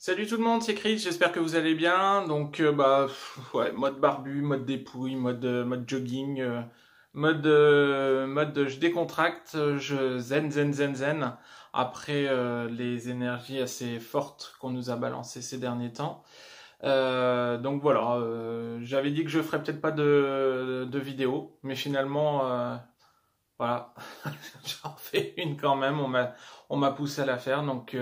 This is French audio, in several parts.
Salut tout le monde, c'est Chris, j'espère que vous allez bien. Donc ouais, mode barbu, mode dépouille, mode jogging, mode je décontracte, je zen. Après les énergies assez fortes qu'on nous a balancées ces derniers temps. Donc voilà, j'avais dit que je ferais peut-être pas de vidéo, mais finalement voilà, j'en fais une quand même. On m'a poussé à la faire, donc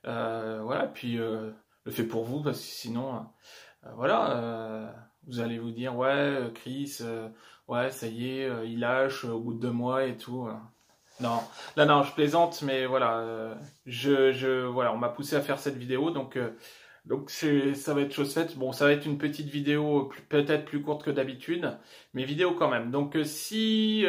voilà, puis le fait pour vous, parce que sinon, voilà, vous allez vous dire, ouais, Chris, ouais, ça y est, il lâche au bout de 2 mois et tout. Non, là, non, je plaisante, mais voilà, voilà, on m'a poussé à faire cette vidéo, donc ça va être chose faite. Bon, ça va être une petite vidéo, peut-être plus courte que d'habitude, mais vidéo quand même. Donc si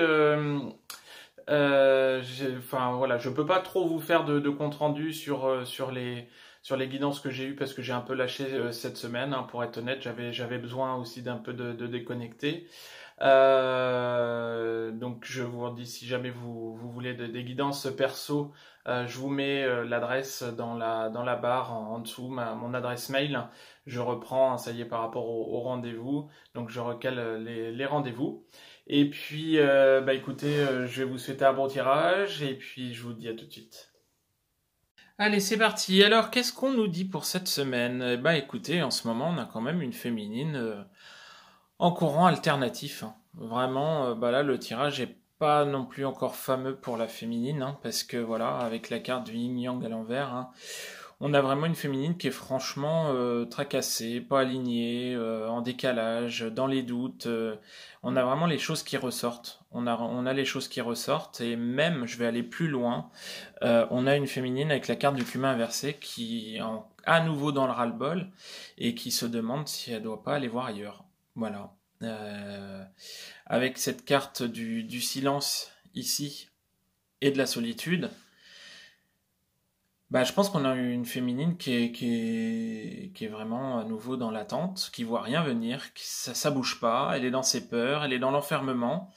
enfin voilà, je peux pas trop vous faire de compte rendu sur les guidances que j'ai eues parce que j'ai un peu lâché cette semaine, hein, pour être honnête, j'avais besoin aussi d'un peu de déconnecter. Donc je vous redis, si jamais vous voulez des guidances perso, je vous mets l'adresse dans la barre en dessous, mon adresse mail. Je reprends, hein, ça y est, par rapport au rendez-vous. Donc je recale les rendez-vous. Et puis, écoutez, je vais vous souhaiter un bon tirage et puis je vous dis à tout de suite. Allez, c'est parti. Alors, qu'est-ce qu'on nous dit pour cette semaine? Écoutez, en ce moment, on a quand même une féminine en courant alternatif, hein. Vraiment, là, le tirage est pas non plus encore fameux pour la féminine, hein, parce que voilà, avec la carte du yin-yang à l'envers, hein, on a vraiment une féminine qui est franchement tracassée, pas alignée, en décalage, dans les doutes. On a vraiment les choses qui ressortent. On a les choses qui ressortent et même, je vais aller plus loin, on a une féminine avec la carte du cumin inversé qui est à nouveau dans le ras-le-bol et qui se demande si elle doit pas aller voir ailleurs. Voilà. Euh, Avec cette carte du silence ici et de la solitude, je pense qu'on a une féminine qui est vraiment à nouveau dans l'attente, qui voit rien venir, ça bouge pas, elle est dans ses peurs, elle est dans l'enfermement,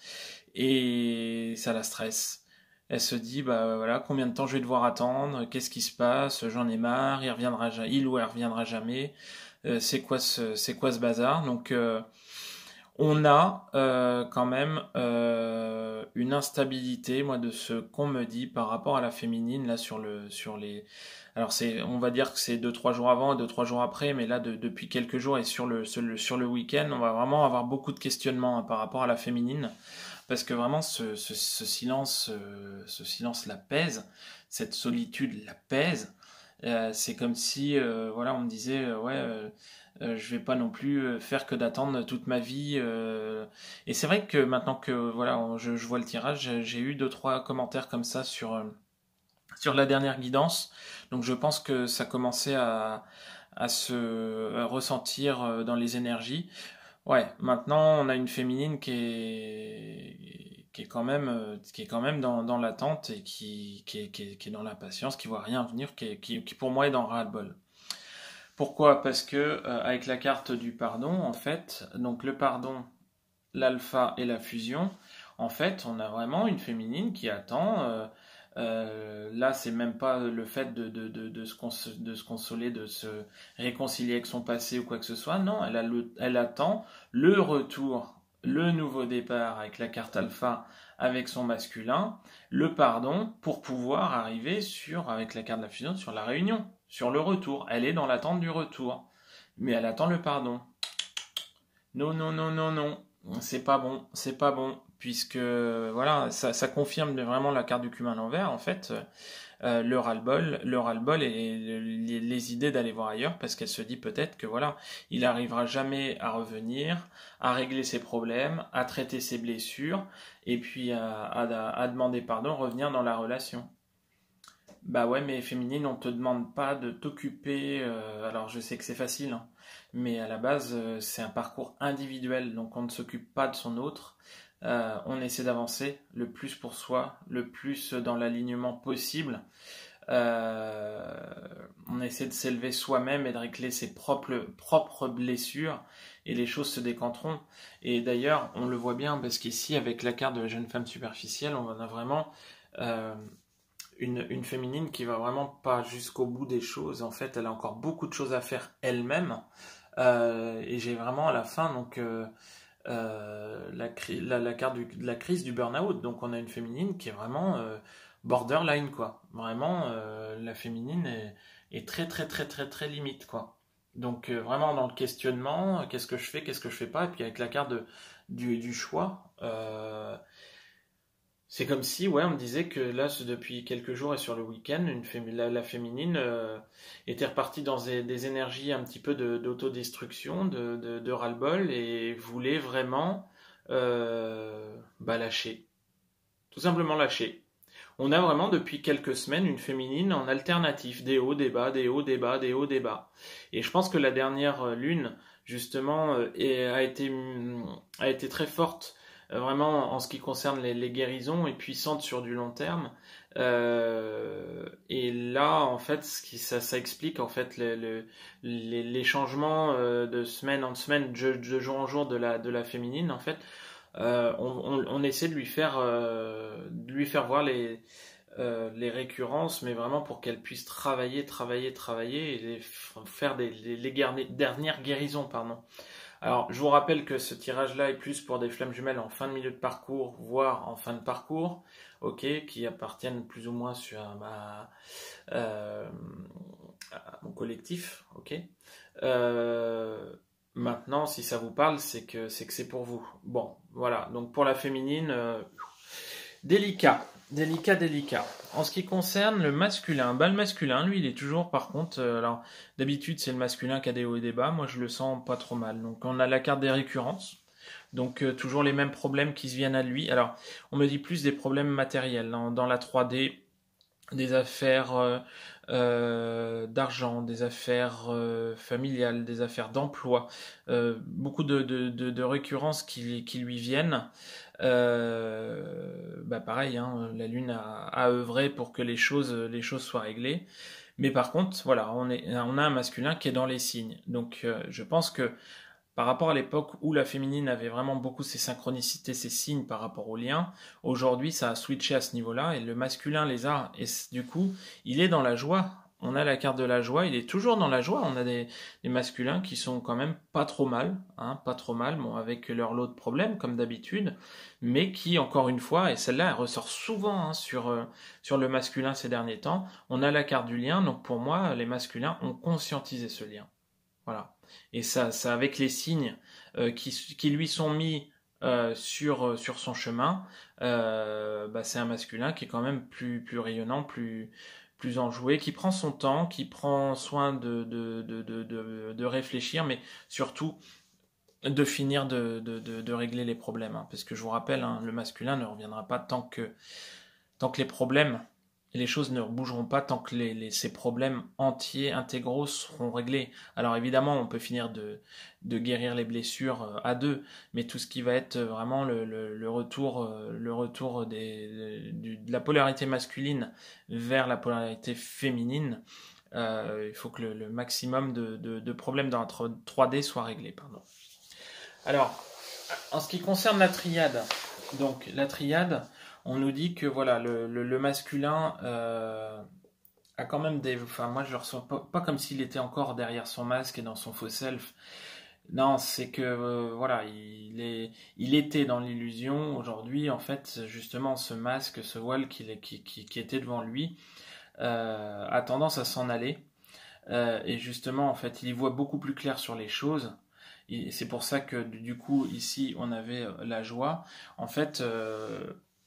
et ça la stresse. Elle se dit, voilà, combien de temps je vais devoir attendre, qu'est-ce qui se passe, j'en ai marre, il ou elle reviendra jamais, c'est quoi ce bazar? Donc, on a quand même une instabilité, moi, de ce qu'on me dit par rapport à la féminine là sur les. Alors on va dire que c'est 2 3 jours avant et 2 3 jours après, mais là depuis quelques jours et sur le week-end, on va vraiment avoir beaucoup de questionnements, hein, par rapport à la féminine, parce que vraiment ce silence la pèse, cette solitude la pèse. C'est comme si, voilà, on me disait, ouais, je vais pas non plus faire que d'attendre toute ma vie. Et c'est vrai que maintenant que voilà, je vois le tirage, j'ai eu 2 3 commentaires comme ça sur la dernière guidance. Donc je pense que ça commençait à se ressentir dans les énergies. Ouais, maintenant on a une féminine qui est quand même dans l'attente et qui est dans l'impatience, qui voit rien venir, qui pour moi est dans le ras-le-bol. Pourquoi? Parce que avec la carte du pardon, en fait, donc le pardon, l'alpha et la fusion, en fait, on a vraiment une féminine qui attend. Là, c'est même pas le fait de se consoler, de se réconcilier avec son passé ou quoi que ce soit. Non, elle attend le retour, le nouveau départ avec la carte alpha, avec son masculin, le pardon pour pouvoir arriver avec la carte de la fusion, sur la réunion, sur le retour. Elle est dans l'attente du retour, mais elle attend le pardon. Non, non, non, non, non. C'est pas bon, puisque voilà, ça confirme vraiment la carte du cumin à l'envers, en fait, le ras-le-bol et les idées d'aller voir ailleurs, parce qu'elle se dit peut-être que voilà, il arrivera jamais à revenir, à régler ses problèmes, à traiter ses blessures, et puis à demander pardon, revenir dans la relation. Bah ouais, mais féminine, on te demande pas de t'occuper. Alors je sais que c'est facile, hein, mais à la base, c'est un parcours individuel, donc on ne s'occupe pas de son autre. On essaie d'avancer le plus pour soi, le plus dans l'alignement possible. Euh, on essaie de s'élever soi-même et de régler ses propres blessures, et les choses se décanteront. Et d'ailleurs, on le voit bien parce qu'ici, avec la carte de la jeune femme superficielle, on en a vraiment. euh, une féminine qui va vraiment pas jusqu'au bout des choses. En fait, elle a encore beaucoup de choses à faire elle-même. Et j'ai vraiment à la fin donc la carte de la crise du burn-out. Donc on a une féminine qui est vraiment borderline quoi. Vraiment la féminine est très très très très très limite quoi. Donc vraiment dans le questionnement, qu'est-ce que je fais, qu'est-ce que je fais pas, et puis avec la carte du choix, c'est comme si, ouais, on me disait que là, depuis quelques jours et sur le week-end, la féminine était repartie dans des énergies un petit peu d'autodestruction, de ras-le-bol, et voulait vraiment lâcher. Tout simplement lâcher. On a vraiment depuis quelques semaines une féminine en alternatif, des hauts, des bas, des hauts, des bas, des hauts, des bas. Et je pense que la dernière lune, justement, a été très forte, vraiment en ce qui concerne les guérisons et puissante sur du long terme. Et là, en fait, ça explique en fait les changements de semaine en semaine, de jour en jour de la féminine, en fait. On essaie de lui faire voir les récurrences, mais vraiment pour qu'elle puisse travailler et faire les dernières guérisons, pardon. Alors, je vous rappelle que ce tirage-là est plus pour des flammes jumelles en fin de milieu de parcours, voire en fin de parcours, ok, qui appartiennent plus ou moins à mon collectif, ok. Maintenant, si ça vous parle, c'est que c'est pour vous. Bon, voilà. Donc pour la féminine, délicat. En ce qui concerne le masculin, le masculin, lui, il est toujours, par contre, alors d'habitude c'est le masculin qui a des hauts et des bas. Moi, je le sens pas trop mal. Donc on a la carte des récurrences. Donc toujours les mêmes problèmes qui se viennent à lui. Alors, on me dit plus des problèmes matériels dans la 3D, des affaires d'argent, des affaires familiales, des affaires d'emploi, beaucoup de récurrences qui lui viennent. Pareil, hein, la Lune a œuvré pour que les choses soient réglées. Mais par contre, voilà, on a un masculin qui est dans les signes. Donc je pense que par rapport à l'époque où la féminine avait vraiment beaucoup ses synchronicités, ses signes par rapport aux liens, aujourd'hui ça a switché à ce niveau-là et le masculin les a. Et du coup, il est dans la joie. On a la carte de la joie, il est toujours dans la joie. On a des masculins qui sont quand même pas trop mal, hein, pas trop mal, bon, avec leur lot de problèmes comme d'habitude, mais qui, encore une fois, et celle-là elle ressort souvent hein, sur le masculin ces derniers temps, on a la carte du lien, donc pour moi, les masculins ont conscientisé ce lien. Voilà. Et ça avec les signes qui lui sont mis sur son chemin, c'est un masculin qui est quand même plus rayonnant, plus enjoué, qui prend son temps, qui prend soin de réfléchir, mais surtout de finir de régler les problèmes. Hein. Parce que je vous rappelle, hein, le masculin ne reviendra pas tant que les problèmes et les choses ne bougeront pas tant que ces problèmes entiers, intégraux seront réglés. Alors évidemment, on peut finir de guérir les blessures à deux, mais tout ce qui va être vraiment le retour de la polarité masculine vers la polarité féminine, il faut que le maximum de problèmes dans la 3D soit réglé. Pardon. Alors, en ce qui concerne la triade, donc la triade, on nous dit que voilà le masculin a quand même enfin moi je le ressens pas comme s'il était encore derrière son masque et dans son faux self. Non, c'est que voilà, il était dans l'illusion. Aujourd'hui, en fait, justement, ce masque, ce voile qui était devant lui, a tendance à s'en aller. Et justement, en fait, il y voit beaucoup plus clair sur les choses. Et c'est pour ça que du coup, ici, on avait la joie. En fait,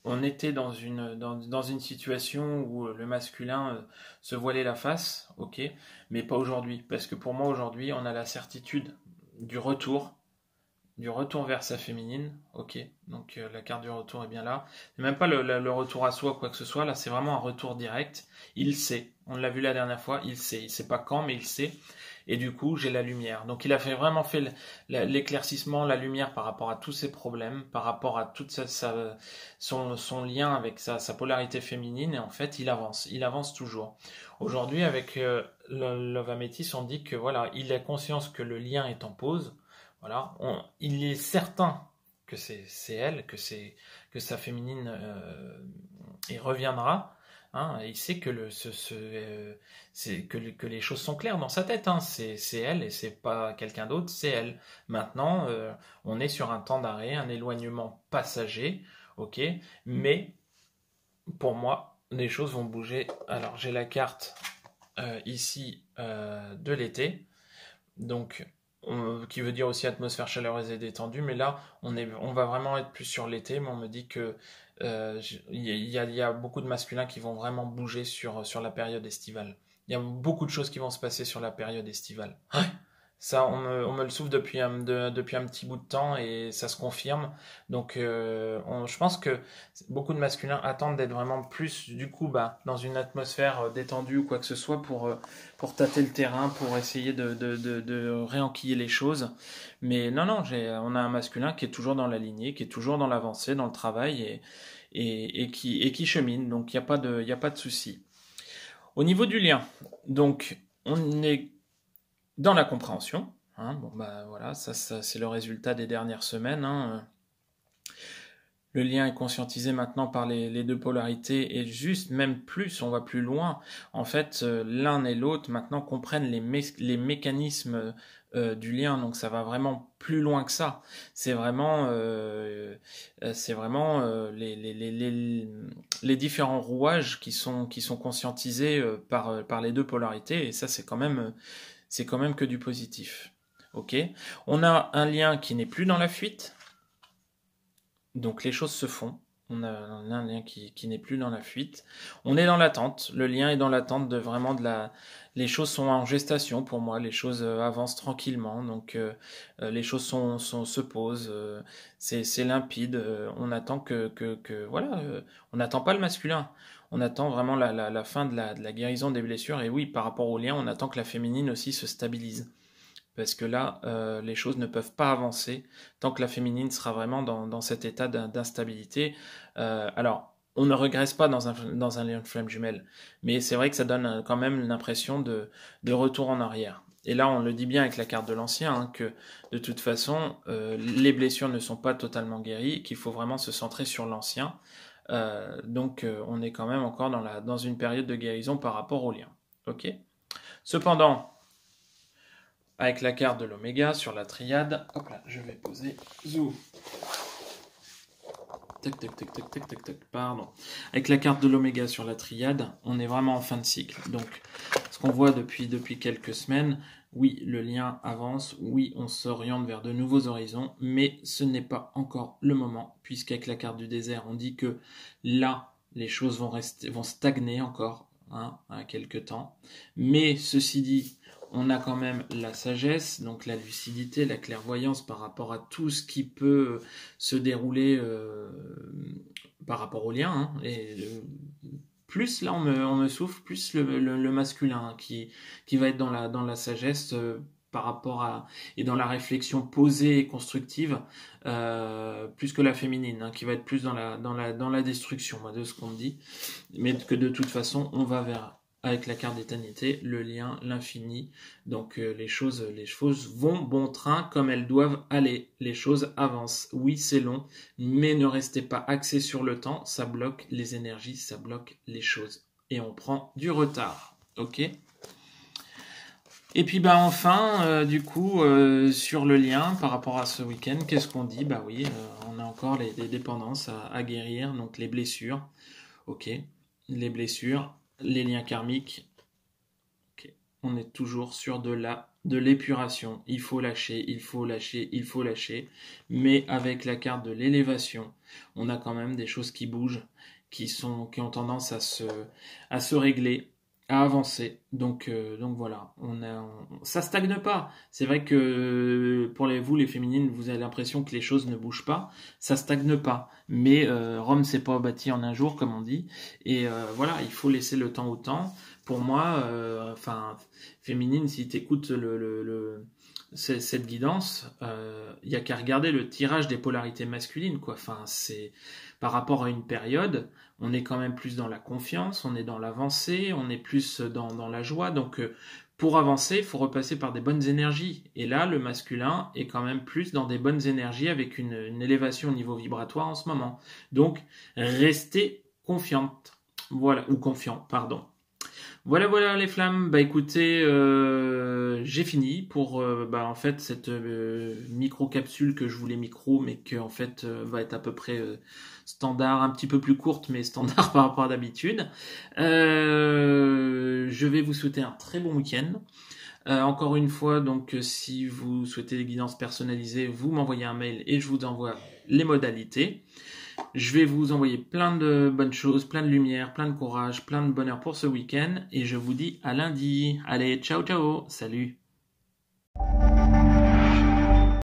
on était dans une situation où le masculin se voilait la face, ok, mais pas aujourd'hui. Parce que pour moi, aujourd'hui, on a la certitude du retour vers sa féminine, ok, donc la carte du retour est bien là. C'est même pas le retour à soi, quoi que ce soit, là c'est vraiment un retour direct. Il sait, on l'a vu la dernière fois, il sait pas quand, mais il sait. Et du coup, j'ai la lumière. Donc il a vraiment fait l'éclaircissement, la lumière par rapport à tous ses problèmes, par rapport à toute son lien avec sa polarité féminine. Et en fait, il avance toujours. Aujourd'hui, avec Love Amethyst, on dit que voilà, il a conscience que le lien est en pause. Voilà, il est certain que c'est elle, que sa féminine y reviendra. Hein, il sait que, que les choses sont claires dans sa tête. Hein. C'est elle et c'est pas quelqu'un d'autre, c'est elle. Maintenant, on est sur un temps d'arrêt, un éloignement passager, ok. Mais pour moi, les choses vont bouger. Alors, j'ai la carte ici de l'été, donc qui veut dire aussi atmosphère chaleureuse et détendue. Mais là, on va vraiment être plus sur l'été. Mais on me dit que y a beaucoup de masculins qui vont vraiment bouger sur la période estivale. Il y a beaucoup de choses qui vont se passer sur la période estivale. Ouais. Ça, on me le souffle depuis depuis un petit bout de temps et ça se confirme. Donc, je pense que beaucoup de masculins attendent d'être vraiment plus, du coup, bah, dans une atmosphère détendue ou quoi que ce soit pour tâter le terrain, pour essayer de réenquiller les choses. Mais non, non, on a un masculin qui est toujours dans la lignée, qui est toujours dans l'avancée, dans le travail et qui chemine. Donc, il y a pas de souci. Au niveau du lien, donc, on est dans la compréhension. Hein, bon, bah voilà, ça c'est le résultat des dernières semaines. Hein. Le lien est conscientisé maintenant par les deux polarités et juste même plus, on va plus loin. En fait, l'un et l'autre maintenant comprennent les mécanismes du lien, donc ça va vraiment plus loin que ça. C'est vraiment les différents rouages qui sont conscientisés par les deux polarités et ça c'est quand même que du positif. Ok. On a un lien qui n'est plus dans la fuite. Donc les choses se font. On a un lien qui n'est plus dans la fuite. On est dans l'attente. Le lien est dans l'attente de vraiment les choses sont en gestation pour moi. Les choses avancent tranquillement. Donc les choses se posent. C'est limpide. On attend voilà. On n'attend pas le masculin. On attend vraiment la fin de la guérison des blessures. Et oui, par rapport au lien, on attend que la féminine aussi se stabilise. Parce que là, les choses ne peuvent pas avancer tant que la féminine sera vraiment dans cet état d'instabilité. Alors, on ne regresse pas dans un lien de flamme jumelle, mais c'est vrai que ça donne quand même l'impression de retour en arrière. Et là, on le dit bien avec la carte de l'ancien, hein, que de toute façon, les blessures ne sont pas totalement guéries, qu'il faut vraiment se centrer sur l'ancien. Donc, on est quand même encore dans une période de guérison par rapport au lien. Ok. Cependant, avec la carte de l'oméga sur la triade, hop là, je vais poser zou. Tac, tac, tac, tac, tac, tac, tac, pardon. Avec la carte de l'oméga sur la triade, on est vraiment en fin de cycle. Donc, ce qu'on voit depuis quelques semaines, oui, le lien avance, oui, on s'oriente vers de nouveaux horizons, mais ce n'est pas encore le moment, puisqu'avec la carte du désert, on dit que là, les choses vont stagner encore, hein, à quelques temps. Mais ceci dit, on a quand même la sagesse, donc la lucidité, la clairvoyance par rapport à tout ce qui peut se dérouler par rapport au lien. Hein, et plus là, on me souffle, plus le masculin hein, qui va être dans la sagesse par rapport à et dans la réflexion posée et constructive, plus que la féminine, hein, qui va être plus dans la destruction, moi, de ce qu'on me dit, mais que de toute façon, on va vers avec la carte d'éternité, le lien, l'infini. Donc les choses vont bon train comme elles doivent aller. Les choses avancent. Oui, c'est long, mais ne restez pas axés sur le temps. Ça bloque les énergies, ça bloque les choses. Et on prend du retard. Ok ? Et puis bah enfin, du coup, sur le lien par rapport à ce week-end, qu'est-ce qu'on dit ? Bah oui, on a encore les dépendances à guérir, donc les blessures. Ok, les blessures. Les liens karmiques, okay. On est toujours sur de l'épuration. Il faut lâcher, il faut lâcher, il faut lâcher. Mais avec la carte de l'élévation, on a quand même des choses qui bougent, qui ont tendance à se régler, à avancer. Donc voilà, ça stagne pas. C'est vrai que pour vous les féminines, vous avez l'impression que les choses ne bougent pas. Ça stagne pas. Mais Rome s'est pas bâti en un jour, comme on dit. Et voilà, il faut laisser le temps au temps. Pour moi, féminine, si tu écoutes cette guidance, il y a qu'à regarder le tirage des polarités masculines, quoi. Enfin, c'est par rapport à une période, on est quand même plus dans la confiance, on est dans l'avancée, on est plus dans la joie. Donc, pour avancer, il faut repasser par des bonnes énergies. Et là, le masculin est quand même plus dans des bonnes énergies avec une élévation au niveau vibratoire en ce moment. Donc, restez confiante. Voilà, ou confiant, pardon. Voilà les flammes. Bah écoutez, j'ai fini pour en fait cette micro-capsule que je voulais micro, mais que en fait va être à peu près standard, un petit peu plus courte, mais standard par rapport à d'habitude. Je vais vous souhaiter un très bon week-end. Encore une fois, donc si vous souhaitez des guidances personnalisées, vous m'envoyez un mail et je vous envoie les modalités. Je vais vous envoyer plein de bonnes choses, plein de lumière, plein de courage, plein de bonheur pour ce week-end et je vous dis à lundi. Allez, ciao ciao, salut.